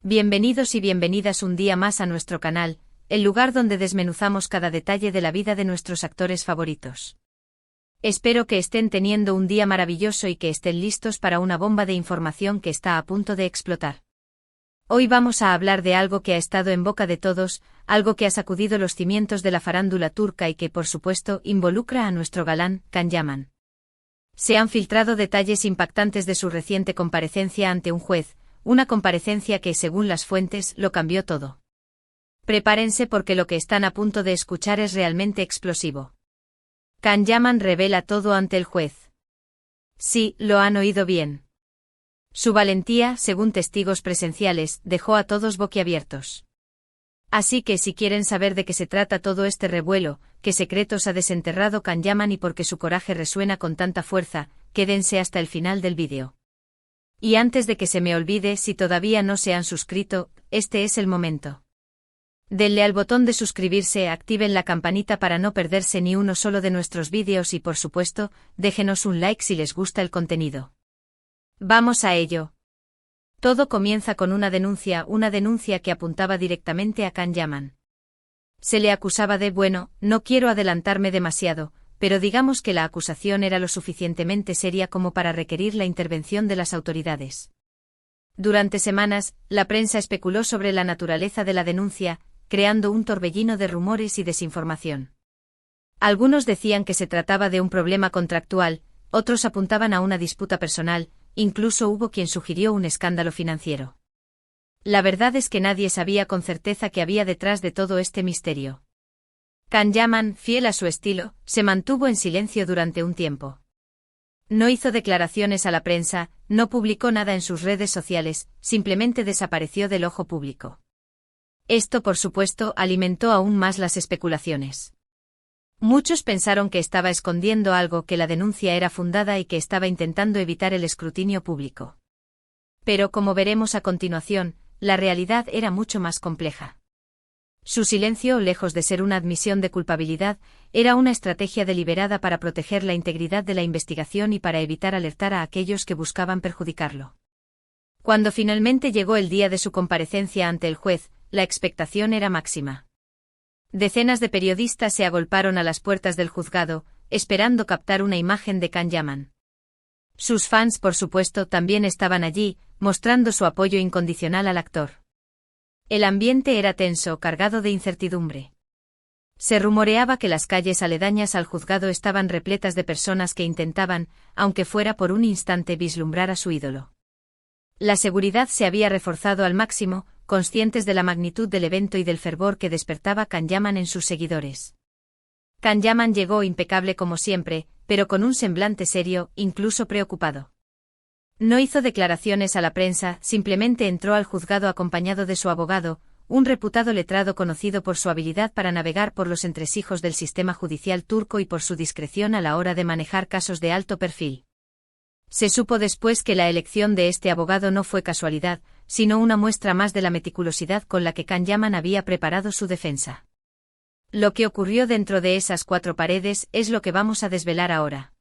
Bienvenidos y bienvenidas un día más a nuestro canal, el lugar donde desmenuzamos cada detalle de la vida de nuestros actores favoritos. Espero que estén teniendo un día maravilloso y que estén listos para una bomba de información que está a punto de explotar. Hoy vamos a hablar de algo que ha estado en boca de todos, algo que ha sacudido los cimientos de la farándula turca y que por supuesto involucra a nuestro galán, Can Yaman. Se han filtrado detalles impactantes de su reciente comparecencia ante un juez, una comparecencia que, según las fuentes, lo cambió todo. Prepárense porque lo que están a punto de escuchar es realmente explosivo. Can Yaman revela todo ante el juez. Sí, lo han oído bien. Su valentía, según testigos presenciales, dejó a todos boquiabiertos. Así que si quieren saber de qué se trata todo este revuelo, qué secretos ha desenterrado Can Yaman y por qué su coraje resuena con tanta fuerza, quédense hasta el final del vídeo. Y antes de que se me olvide, si todavía no se han suscrito, este es el momento. Denle al botón de suscribirse, activen la campanita para no perderse ni uno solo de nuestros vídeos y por supuesto, déjenos un like si les gusta el contenido. Vamos a ello. Todo comienza con una denuncia que apuntaba directamente a Can Yaman. Se le acusaba de, no quiero adelantarme demasiado, pero digamos que la acusación era lo suficientemente seria como para requerir la intervención de las autoridades. Durante semanas, la prensa especuló sobre la naturaleza de la denuncia, creando un torbellino de rumores y desinformación. Algunos decían que se trataba de un problema contractual, otros apuntaban a una disputa personal, incluso hubo quien sugirió un escándalo financiero. La verdad es que nadie sabía con certeza qué había detrás de todo este misterio. Can Yaman, fiel a su estilo, se mantuvo en silencio durante un tiempo. No hizo declaraciones a la prensa, no publicó nada en sus redes sociales, simplemente desapareció del ojo público. Esto, por supuesto, alimentó aún más las especulaciones. Muchos pensaron que estaba escondiendo algo, que la denuncia era fundada y que estaba intentando evitar el escrutinio público. Pero como veremos a continuación, la realidad era mucho más compleja. Su silencio, lejos de ser una admisión de culpabilidad, era una estrategia deliberada para proteger la integridad de la investigación y para evitar alertar a aquellos que buscaban perjudicarlo. Cuando finalmente llegó el día de su comparecencia ante el juez, la expectación era máxima. Decenas de periodistas se agolparon a las puertas del juzgado, esperando captar una imagen de Can Yaman. Sus fans, por supuesto, también estaban allí, mostrando su apoyo incondicional al actor. El ambiente era tenso, cargado de incertidumbre. Se rumoreaba que las calles aledañas al juzgado estaban repletas de personas que intentaban, aunque fuera por un instante, vislumbrar a su ídolo. La seguridad se había reforzado al máximo, conscientes de la magnitud del evento y del fervor que despertaba Can Yaman en sus seguidores. Can Yaman llegó impecable como siempre, pero con un semblante serio, incluso preocupado. No hizo declaraciones a la prensa, simplemente entró al juzgado acompañado de su abogado, un reputado letrado conocido por su habilidad para navegar por los entresijos del sistema judicial turco y por su discreción a la hora de manejar casos de alto perfil. Se supo después que la elección de este abogado no fue casualidad, sino una muestra más de la meticulosidad con la que Can Yaman había preparado su defensa. Lo que ocurrió dentro de esas cuatro paredes es lo que vamos a desvelar ahora.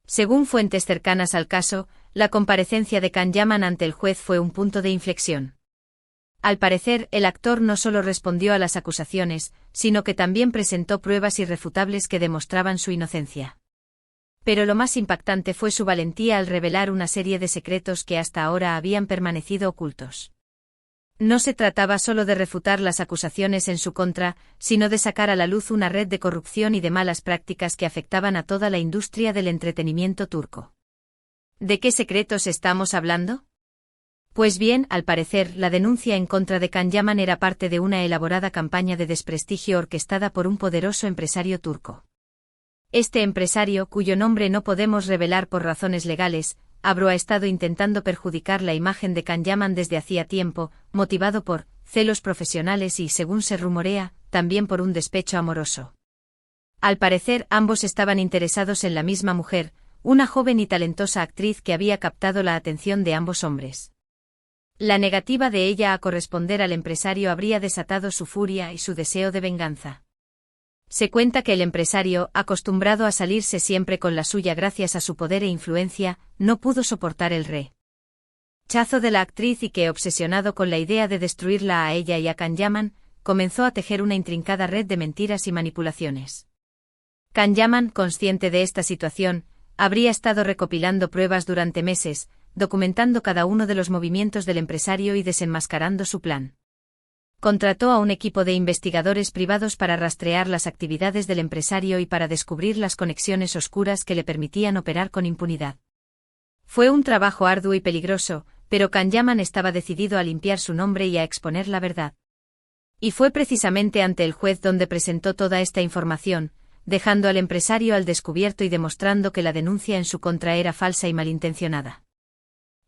Según fuentes cercanas al caso, la comparecencia de Can Yaman ante el juez fue un punto de inflexión. Al parecer, el actor no solo respondió a las acusaciones, sino que también presentó pruebas irrefutables que demostraban su inocencia. Pero lo más impactante fue su valentía al revelar una serie de secretos que hasta ahora habían permanecido ocultos. No se trataba solo de refutar las acusaciones en su contra, sino de sacar a la luz una red de corrupción y de malas prácticas que afectaban a toda la industria del entretenimiento turco. ¿De qué secretos estamos hablando? Pues bien, al parecer, la denuncia en contra de Can Yaman era parte de una elaborada campaña de desprestigio orquestada por un poderoso empresario turco. Este empresario, cuyo nombre no podemos revelar por razones legales, ha estado intentando perjudicar la imagen de Can Yaman desde hacía tiempo, motivado por celos profesionales y, según se rumorea, también por un despecho amoroso. Al parecer, ambos estaban interesados en la misma mujer, una joven y talentosa actriz que había captado la atención de ambos hombres. La negativa de ella a corresponder al empresario habría desatado su furia y su deseo de venganza. Se cuenta que el empresario, acostumbrado a salirse siempre con la suya gracias a su poder e influencia, no pudo soportar el rechazo de la actriz y que, obsesionado con la idea de destruirla a ella y a Can Yaman, comenzó a tejer una intrincada red de mentiras y manipulaciones. Can Yaman, consciente de esta situación, habría estado recopilando pruebas durante meses, documentando cada uno de los movimientos del empresario y desenmascarando su plan. Contrató a un equipo de investigadores privados para rastrear las actividades del empresario y para descubrir las conexiones oscuras que le permitían operar con impunidad. Fue un trabajo arduo y peligroso, pero Can Yaman estaba decidido a limpiar su nombre y a exponer la verdad. Y fue precisamente ante el juez donde presentó toda esta información, dejando al empresario al descubierto y demostrando que la denuncia en su contra era falsa y malintencionada.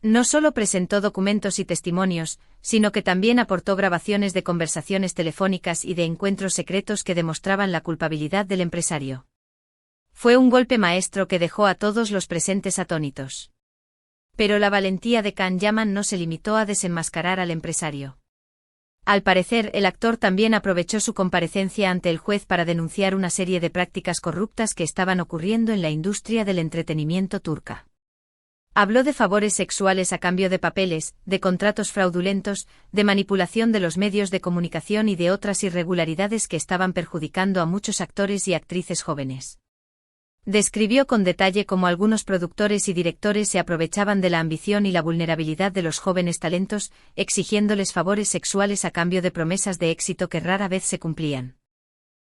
No solo presentó documentos y testimonios, sino que también aportó grabaciones de conversaciones telefónicas y de encuentros secretos que demostraban la culpabilidad del empresario. Fue un golpe maestro que dejó a todos los presentes atónitos. Pero la valentía de Can Yaman no se limitó a desenmascarar al empresario. Al parecer, el actor también aprovechó su comparecencia ante el juez para denunciar una serie de prácticas corruptas que estaban ocurriendo en la industria del entretenimiento turca. Habló de favores sexuales a cambio de papeles, de contratos fraudulentos, de manipulación de los medios de comunicación y de otras irregularidades que estaban perjudicando a muchos actores y actrices jóvenes. Describió con detalle cómo algunos productores y directores se aprovechaban de la ambición y la vulnerabilidad de los jóvenes talentos, exigiéndoles favores sexuales a cambio de promesas de éxito que rara vez se cumplían.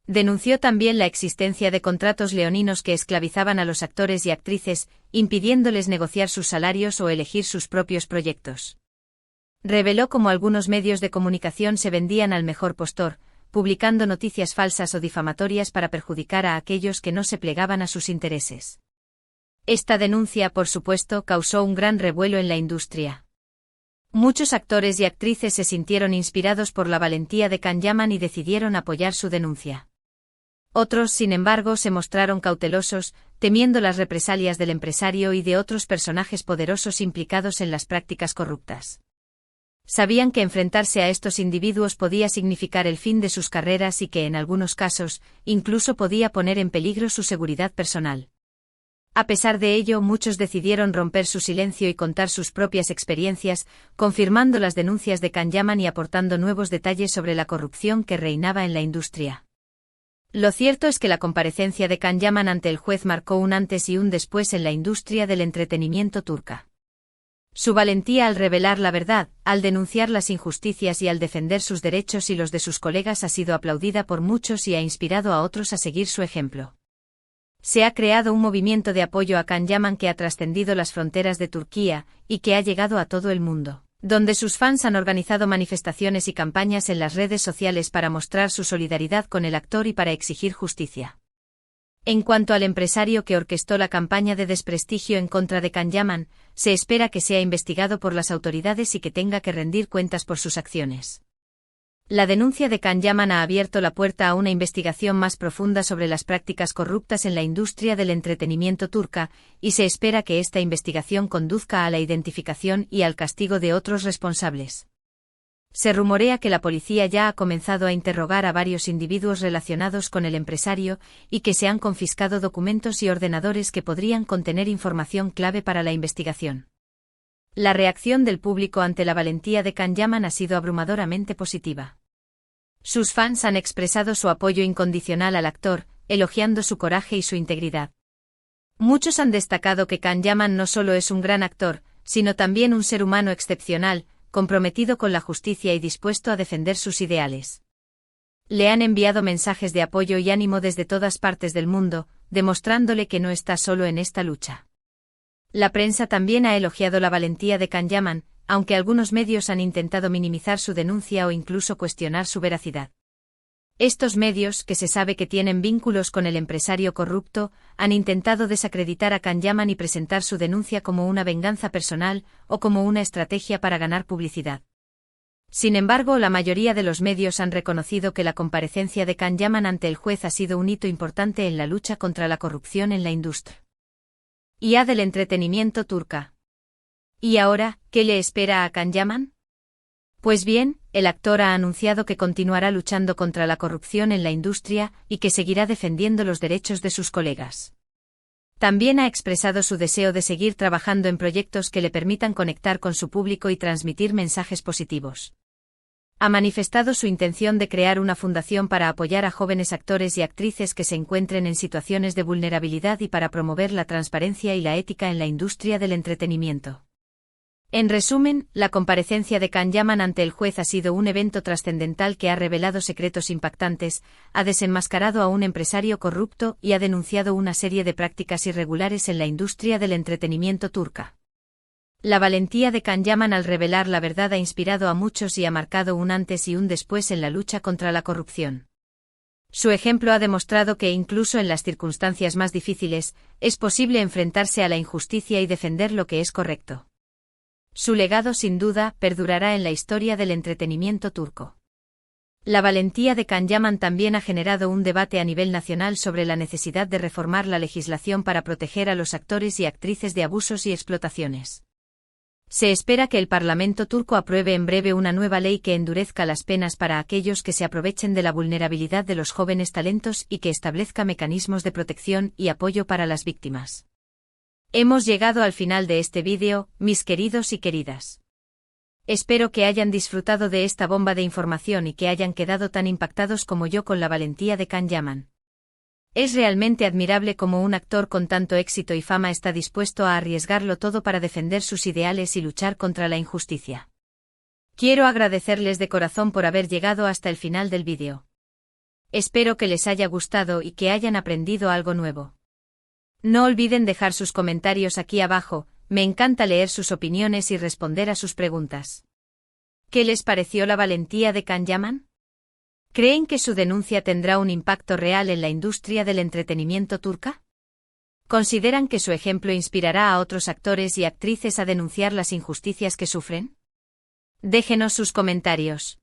Denunció también la existencia de contratos leoninos que esclavizaban a los actores y actrices, impidiéndoles negociar sus salarios o elegir sus propios proyectos. Reveló cómo algunos medios de comunicación se vendían al mejor postor, publicando noticias falsas o difamatorias para perjudicar a aquellos que no se plegaban a sus intereses. Esta denuncia, por supuesto, causó un gran revuelo en la industria. Muchos actores y actrices se sintieron inspirados por la valentía de Can Yaman y decidieron apoyar su denuncia. Otros, sin embargo, se mostraron cautelosos, temiendo las represalias del empresario y de otros personajes poderosos implicados en las prácticas corruptas. Sabían que enfrentarse a estos individuos podía significar el fin de sus carreras y que en algunos casos, incluso podía poner en peligro su seguridad personal. A pesar de ello, muchos decidieron romper su silencio y contar sus propias experiencias, confirmando las denuncias de Can Yaman y aportando nuevos detalles sobre la corrupción que reinaba en la industria. Lo cierto es que la comparecencia de Can Yaman ante el juez marcó un antes y un después en la industria del entretenimiento turca. Su valentía al revelar la verdad, al denunciar las injusticias y al defender sus derechos y los de sus colegas ha sido aplaudida por muchos y ha inspirado a otros a seguir su ejemplo. Se ha creado un movimiento de apoyo a Can Yaman que ha trascendido las fronteras de Turquía y que ha llegado a todo el mundo, donde sus fans han organizado manifestaciones y campañas en las redes sociales para mostrar su solidaridad con el actor y para exigir justicia. En cuanto al empresario que orquestó la campaña de desprestigio en contra de Can Yaman, se espera que sea investigado por las autoridades y que tenga que rendir cuentas por sus acciones. La denuncia de Can Yaman ha abierto la puerta a una investigación más profunda sobre las prácticas corruptas en la industria del entretenimiento turca, y se espera que esta investigación conduzca a la identificación y al castigo de otros responsables. Se rumorea que la policía ya ha comenzado a interrogar a varios individuos relacionados con el empresario y que se han confiscado documentos y ordenadores que podrían contener información clave para la investigación. La reacción del público ante la valentía de Can Yaman ha sido abrumadoramente positiva. Sus fans han expresado su apoyo incondicional al actor, elogiando su coraje y su integridad. Muchos han destacado que Can Yaman no solo es un gran actor, sino también un ser humano excepcional, comprometido con la justicia y dispuesto a defender sus ideales. Le han enviado mensajes de apoyo y ánimo desde todas partes del mundo, demostrándole que no está solo en esta lucha. La prensa también ha elogiado la valentía de Can Yaman, aunque algunos medios han intentado minimizar su denuncia o incluso cuestionar su veracidad. Estos medios, que se sabe que tienen vínculos con el empresario corrupto, han intentado desacreditar a Can Yaman y presentar su denuncia como una venganza personal o como una estrategia para ganar publicidad. Sin embargo, la mayoría de los medios han reconocido que la comparecencia de Can Yaman ante el juez ha sido un hito importante en la lucha contra la corrupción en la industria y del entretenimiento turca. ¿Y ahora, qué le espera a Can Yaman? Pues bien, el actor ha anunciado que continuará luchando contra la corrupción en la industria y que seguirá defendiendo los derechos de sus colegas. También ha expresado su deseo de seguir trabajando en proyectos que le permitan conectar con su público y transmitir mensajes positivos. Ha manifestado su intención de crear una fundación para apoyar a jóvenes actores y actrices que se encuentren en situaciones de vulnerabilidad y para promover la transparencia y la ética en la industria del entretenimiento. En resumen, la comparecencia de Can Yaman ante el juez ha sido un evento trascendental que ha revelado secretos impactantes, ha desenmascarado a un empresario corrupto y ha denunciado una serie de prácticas irregulares en la industria del entretenimiento turca. La valentía de Can Yaman al revelar la verdad ha inspirado a muchos y ha marcado un antes y un después en la lucha contra la corrupción. Su ejemplo ha demostrado que incluso en las circunstancias más difíciles, es posible enfrentarse a la injusticia y defender lo que es correcto. Su legado sin duda perdurará en la historia del entretenimiento turco. La valentía de Can Yaman también ha generado un debate a nivel nacional sobre la necesidad de reformar la legislación para proteger a los actores y actrices de abusos y explotaciones. Se espera que el Parlamento turco apruebe en breve una nueva ley que endurezca las penas para aquellos que se aprovechen de la vulnerabilidad de los jóvenes talentos y que establezca mecanismos de protección y apoyo para las víctimas. Hemos llegado al final de este vídeo, mis queridos y queridas. Espero que hayan disfrutado de esta bomba de información y que hayan quedado tan impactados como yo con la valentía de Can Yaman. Es realmente admirable cómo un actor con tanto éxito y fama está dispuesto a arriesgarlo todo para defender sus ideales y luchar contra la injusticia. Quiero agradecerles de corazón por haber llegado hasta el final del vídeo. Espero que les haya gustado y que hayan aprendido algo nuevo. No olviden dejar sus comentarios aquí abajo, me encanta leer sus opiniones y responder a sus preguntas. ¿Qué les pareció la valentía de Can Yaman? ¿Creen que su denuncia tendrá un impacto real en la industria del entretenimiento turca? ¿Consideran que su ejemplo inspirará a otros actores y actrices a denunciar las injusticias que sufren? Déjenos sus comentarios.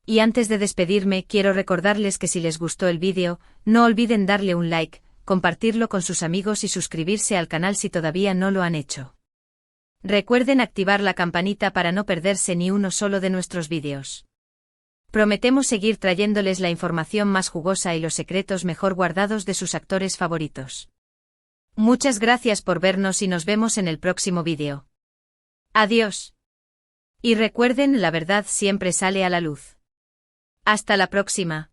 Y antes de despedirme, quiero recordarles que si les gustó el vídeo, no olviden darle un like, compartirlo con sus amigos y suscribirse al canal si todavía no lo han hecho. Recuerden activar la campanita para no perderse ni uno solo de nuestros vídeos. Prometemos seguir trayéndoles la información más jugosa y los secretos mejor guardados de sus actores favoritos. Muchas gracias por vernos y nos vemos en el próximo vídeo. Adiós. Y recuerden, la verdad siempre sale a la luz. Hasta la próxima.